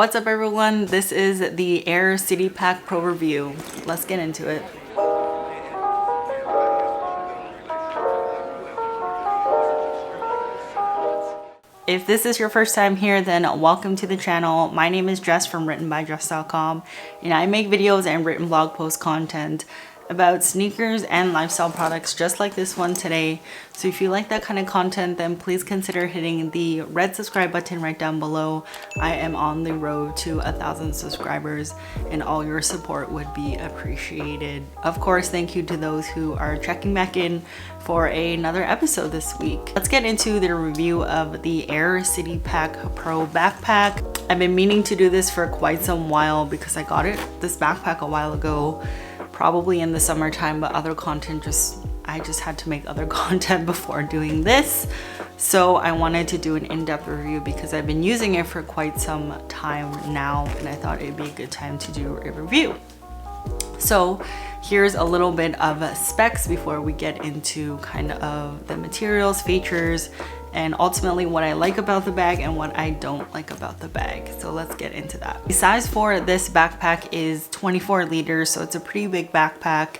What's up everyone? This is the Aer City Pack Pro review. Let's get into it. If this is your first time here, then welcome to the channel. My name is Jess from writtenbydress.com, and I make videos and written blog post content about sneakers and lifestyle products just like this one today. So if you like that kind of content, then please consider hitting the red subscribe button right down below. I am on the road to 1,000 subscribers and all your support would be appreciated. Of course, thank you to those who are checking back in for another episode this week. Let's get into the review of the Aer City Pack Pro backpack. I've been meaning to do this for quite some while because I got this backpack a while ago, probably in the summertime, but I just had to make other content before doing this. So I wanted to do an in-depth review because I've been using it for quite some time now, and I thought it'd be a good time to do a review. So here's a little bit of specs before we get into kind of the materials, features, and ultimately what I like about the bag and what I don't like about the bag. So let's get into that. The size for this backpack is 24 liters, so it's a pretty big backpack.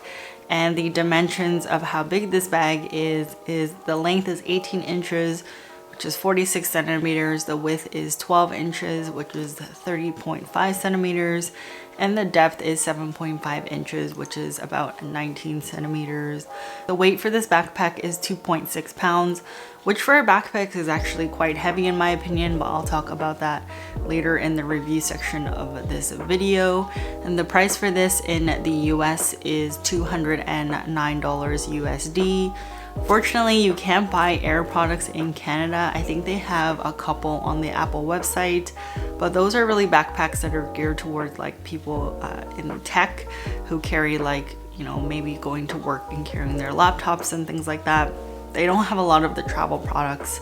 And the dimensions of how big this bag is the length is 18 inches, which is 46 centimeters. The width is 12 inches, which is 30.5 centimeters. And the depth is 7.5 inches, which is about 19 centimeters. The weight for this backpack is 2.6 pounds, which for a backpack is actually quite heavy in my opinion, but I'll talk about that later in the review section of this video. And the price for this in the US is $209 USD. Fortunately, you can't buy Aer products in Canada. I think they have a couple on the Apple website, but those are really backpacks that are geared towards like people in tech who carry maybe going to work and carrying their laptops and things like that. They don't have a lot of the travel products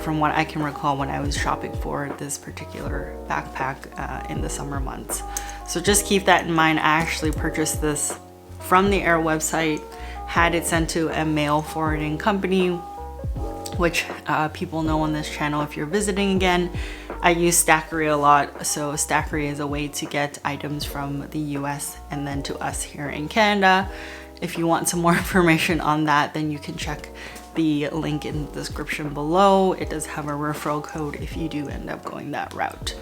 from what I can recall when I was shopping for this particular backpack in the summer months. So just keep that in mind. I actually purchased this from the Aer website, had it sent to a mail forwarding company, which people know on this channel. If you're visiting again, I use Stackery a lot. So Stackery is a way to get items from the US and then to us here in Canada. If you want some more information on that, then you can check the link in the description below. It does have a referral code if you do end up going that route.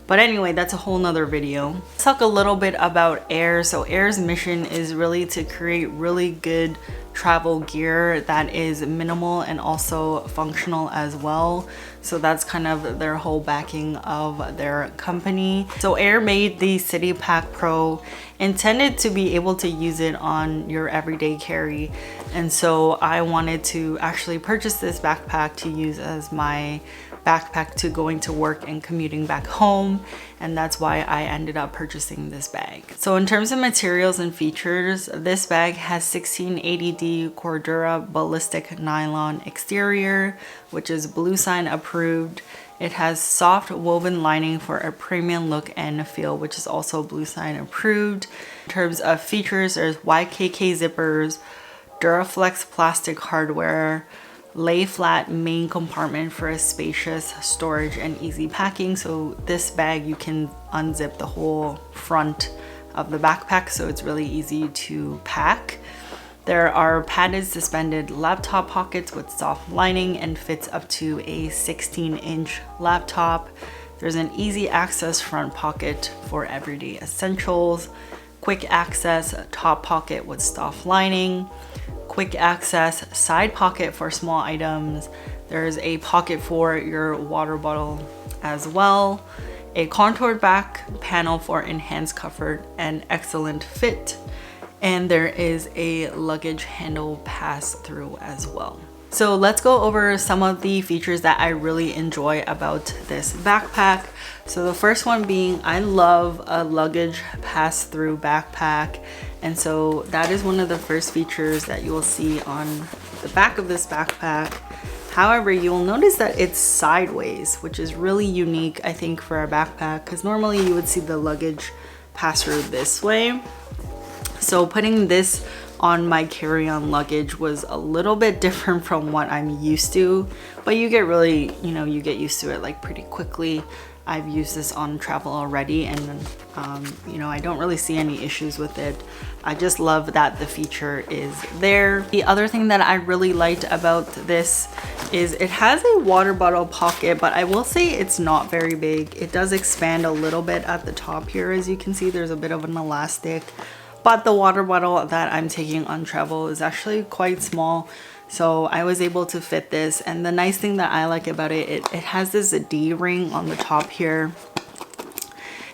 But anyway, that's a whole nother video. Let's talk a little bit about Aer. So Aer's mission is really to create really good travel gear that is minimal and also functional as well. So that's kind of their whole backing of their company. So Aer made the City Pack Pro intended to be able to use it on your everyday carry. And so I wanted to actually purchase this backpack to use as my backpack to going to work and commuting back home, and that's why I ended up purchasing this bag. So in terms of materials and features, this bag has 1680D Cordura ballistic nylon exterior, which is Blue Sign approved. It has soft woven lining for a premium look and feel, which is also Blue Sign approved. In terms of features, there's YKK zippers, Duraflex plastic hardware, lay flat main compartment for a spacious storage and easy packing. So this bag, you can unzip the whole front of the backpack, so it's really easy to pack. There are padded suspended laptop pockets with soft lining and fits up to a 16-inch laptop. There's an easy access front pocket for everyday essentials, quick access top pocket with soft lining, quick access side pocket for small items. There's a pocket for your water bottle as well, a contoured back panel for enhanced comfort and excellent fit, and there is a luggage handle pass through as well. So let's go over some of the features that I really enjoy about this backpack. So the first one being, I love a luggage pass-through backpack. And so that is one of the first features that you will see on the back of this backpack. However, you'll notice that it's sideways, which is really unique, I think, for a backpack, because normally you would see the luggage pass through this way. So putting this on my carry-on luggage was a little bit different from what I'm used to, but you get really, you get used to it like pretty quickly. I've used this on travel already, and you know, I don't really see any issues with it. I just love that the feature is there. The other thing that I really liked about this is it has a water bottle pocket, but I will say it's not very big. It does expand a little bit at the top here. As you can see, there's a bit of an elastic, but the water bottle that I'm taking on travel is actually quite small. So I was able to fit this, and the nice thing that I like about it, it has this D ring on the top here.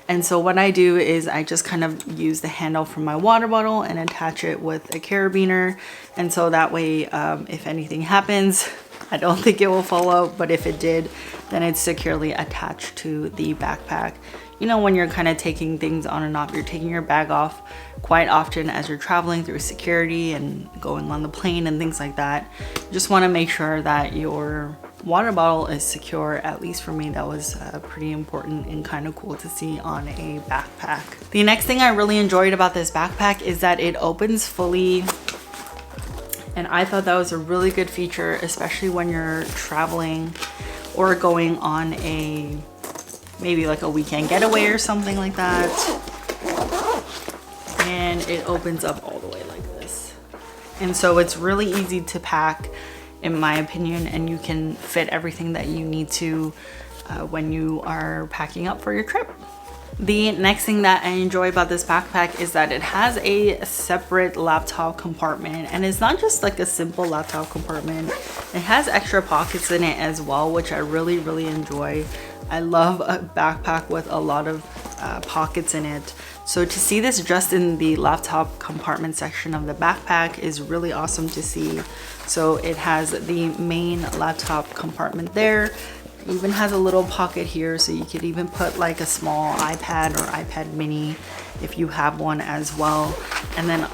And so what I do is I just kind of use the handle from my water bottle and attach it with a carabiner. And so that way, if anything happens, I don't think it will fall out, but if it did, then it's securely attached to the backpack. You know, when you're kind of taking things on and off, you're taking your bag off quite often as you're traveling through security and going on the plane and things like that. You just want to make sure that your water bottle is secure. At least for me, that was pretty important and kind of cool to see on a backpack. The next thing I really enjoyed about this backpack is that it opens fully, and I thought that was a really good feature, especially when you're traveling or going on a maybe like a weekend getaway or something like that. And it opens up all the way like this, and so it's really easy to pack, in my opinion, and you can fit everything that you need to when you are packing up for your trip. The next thing that I enjoy about this backpack is that it has a separate laptop compartment, and it's not just like a simple laptop compartment. It has extra pockets in it as well, which I really enjoy. I love a backpack with a lot of pockets in it. So to see this just in the laptop compartment section of the backpack is really awesome to see. So it has the main laptop compartment there. It even has a little pocket here, so you could even put like a small iPad or iPad mini if you have one as well. And then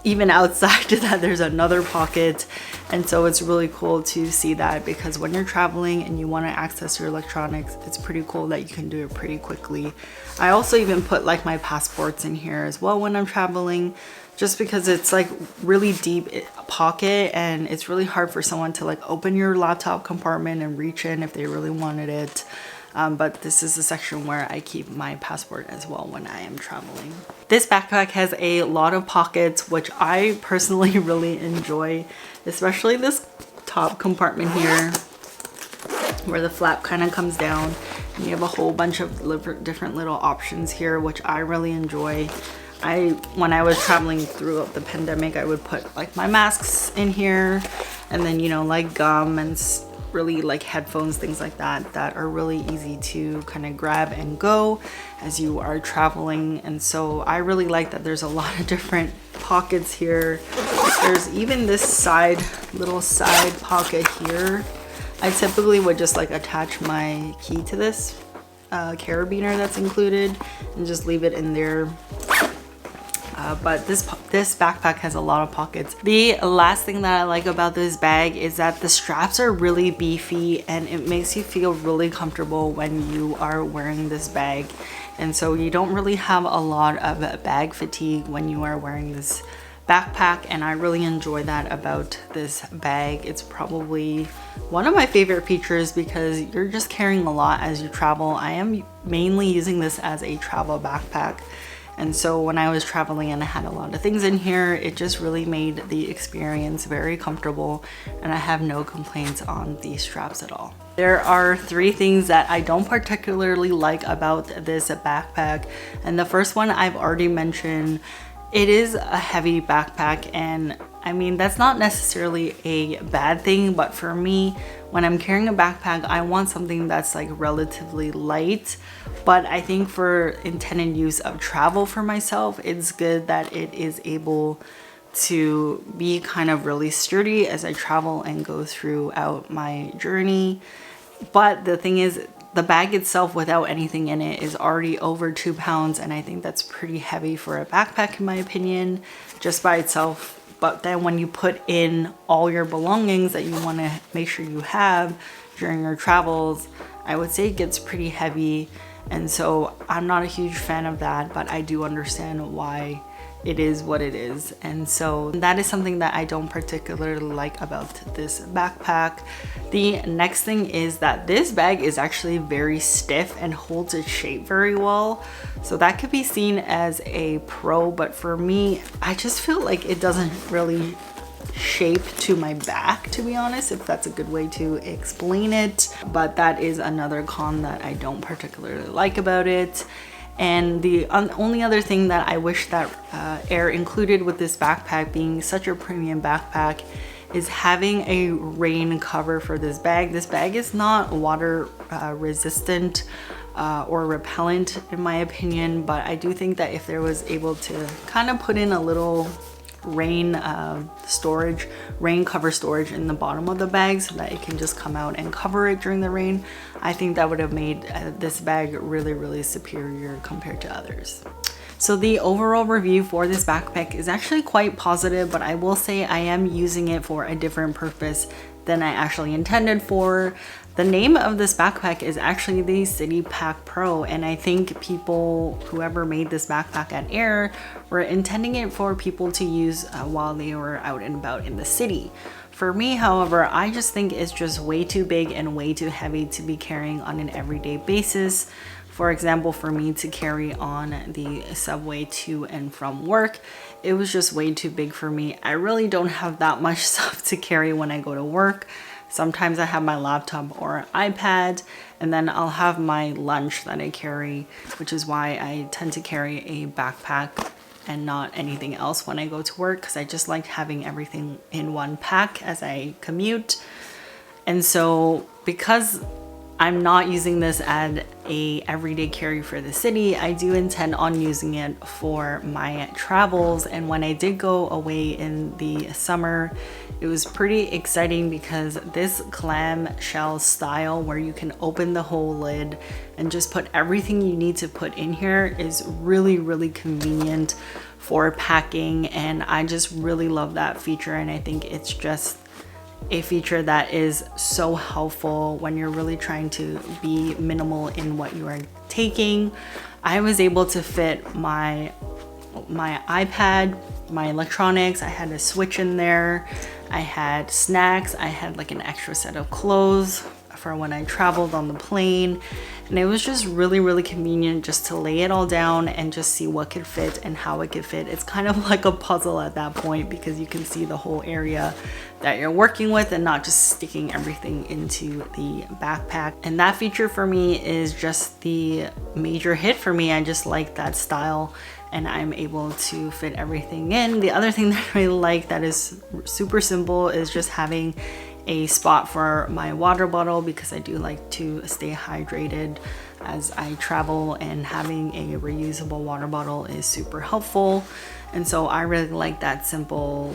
even outside to that, there's another pocket. And so it's really cool to see that, because when you're traveling and you want to access your electronics, it's pretty cool that you can do it pretty quickly. I also even put like my passports in here as well when I'm traveling, just because it's like really deep pocket, and it's really hard for someone to like open your laptop compartment and reach in if they really wanted it. But this is the section where I keep my passport as well when I am traveling. This backpack has a lot of pockets, which I personally really enjoy, especially this top compartment here where the flap kind of comes down, and you have a whole bunch of different little options here, which I really enjoy. When I was traveling throughout the pandemic, I would put like my masks in here, and then, you know, like gum and really like headphones, things like that, that are really easy to kind of grab and go as you are traveling. And so I really like that there's a lot of different pockets here. There's even this little side pocket here. I typically would just like attach my key to this carabiner that's included and just leave it in there. But this backpack has a lot of pockets. The last thing that I like about this bag is that the straps are really beefy, and it makes you feel really comfortable when you are wearing this bag. And so you don't really have a lot of bag fatigue when you are wearing this backpack, and I really enjoy that about this bag. It's probably one of my favorite features because you're just carrying a lot as you travel. I am mainly using this as a travel backpack. And so when I was traveling and I had a lot of things in here, it just really made the experience very comfortable, and I have no complaints on these straps at all. There are 3 things that I don't particularly like about this backpack. And the first one I've already mentioned. It is a heavy backpack, and I mean, that's not necessarily a bad thing, but for me, when I'm carrying a backpack, I want something that's like relatively light. But I think for intended use of travel for myself, it's good that it is able to be kind of really sturdy as I travel and go throughout my journey. But the thing is, the bag itself without anything in it is already over 2 pounds, and I think that's pretty heavy for a backpack in my opinion, just by itself. But then when you put in all your belongings that you want to make sure you have during your travels, I would say it gets pretty heavy. And so I'm not a huge fan of that, but I do understand why it is what it is. And so that is something that I don't particularly like about this backpack. The next thing is that this bag is actually very stiff and holds its shape very well. So that could be seen as a pro, but for me, I just feel like it doesn't really shape to my back, to be honest, if that's a good way to explain it. But that is another con that I don't particularly like about it. And the only other thing that I wish that Aer included with this backpack, being such a premium backpack, is having a rain cover for this bag. This bag is not water resistant or repellent in my opinion, but I do think that if there was able to kind of put in a little rain cover storage in the bottom of the bag so that it can just come out and cover it during the rain, I think that would have made this bag really superior compared to others. So the overall review for this backpack is actually quite positive, but I will say I am using it for a different purpose than I actually intended for. The name of this backpack is actually the City Pack Pro, and I think whoever made this backpack at Aer were intending it for people to use while they were out and about in the city. For me, however, I just think it's just way too big and way too heavy to be carrying on an everyday basis. For example, for me to carry on the subway to and from work, it was just way too big for me. I really don't have that much stuff to carry when I go to work. Sometimes I have my laptop or iPad, and then I'll have my lunch that I carry, which is why I tend to carry a backpack and not anything else when I go to work, because I just like having everything in one pack as I commute. And so because I'm not using this as a everyday carry for the city, I do intend on using it for my travels. And when I did go away in the summer, it was pretty exciting because this clamshell style where you can open the whole lid and just put everything you need to put in here is really convenient for packing. And I just really love that feature, and I think it's just a feature that is so helpful when you're really trying to be minimal in what you are taking. I was able to fit my iPad, my electronics, I had a Switch in there, I had snacks, I had like an extra set of clothes for when I traveled on the plane, and it was just really convenient just to lay it all down and just see what could fit and how it could fit. It's kind of like a puzzle at that point because you can see the whole area that you're working with and not just sticking everything into the backpack. And that feature for me is just the major hit for me. I just like that style, and I'm able to fit everything in. The other thing that I really like that is super simple is just having a spot for my water bottle, because I do like to stay hydrated as I travel, and having a reusable water bottle is super helpful. And so I really like that simple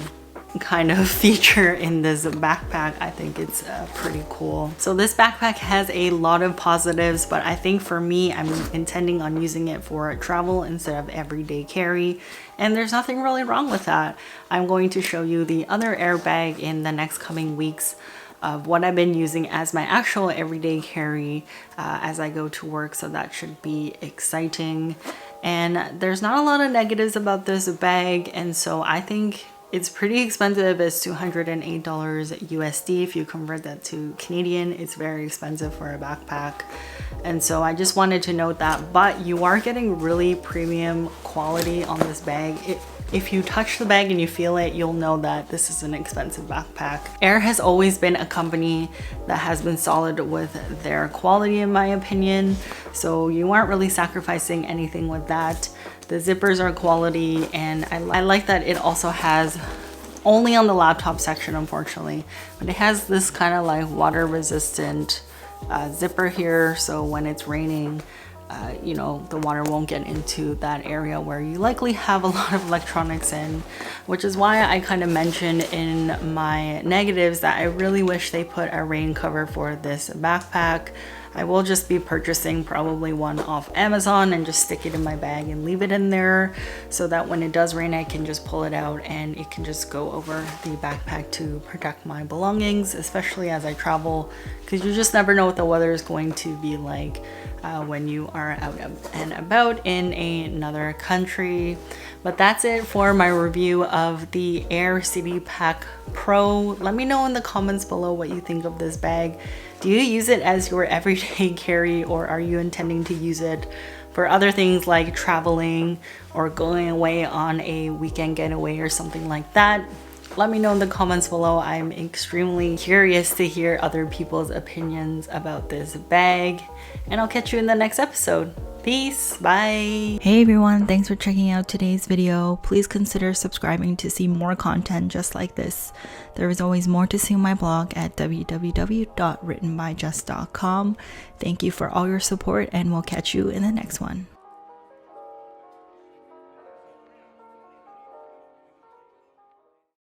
kind of feature in this backpack. I think it's pretty cool. So this backpack has a lot of positives, but I think for me, I'm intending on using it for travel instead of everyday carry, and there's nothing really wrong with that. I'm going to show you the other Aer bag in the next coming weeks of what I've been using as my actual everyday carry as I go to work, so that should be exciting. And there's not a lot of negatives about this bag, and so I think it's pretty expensive. It's $208 USD. If you convert that to Canadian, it's very expensive for a backpack. And so I just wanted to note that, but you are getting really premium quality on this bag. If you touch the bag and you feel it, you'll know that this is an expensive backpack. Aer has always been a company that has been solid with their quality, in my opinion. So you aren't really sacrificing anything with that. The zippers are quality, and I like that it also has, only on the laptop section unfortunately, but it has this kind of like water resistant zipper here, so when it's raining, you know, the water won't get into that area where you likely have a lot of electronics in, which is why I kind of mentioned in my negatives that I really wish they put a rain cover for this backpack. I will just be purchasing probably one off Amazon and just stick it in my bag and leave it in there, so that when it does rain, I can just pull it out and it can just go over the backpack to protect my belongings, especially as I travel, because you just never know what the weather is going to be like when you are out and about in another country. But that's it for my review of the Aer City Pack Pro. Let me know in the comments below what you think of this bag. Do you use it as your everyday carry, or are you intending to use it for other things like traveling or going away on a weekend getaway or something like that? Let me know in the comments below. I'm extremely curious to hear other people's opinions about this bag, and I'll catch you in the next episode. Peace, bye. Hey everyone, thanks for checking out today's video. Please consider subscribing to see more content just like this. There is always more to see on my blog at www.writtenbyjess.com. Thank you for all your support, and we'll catch you in the next one.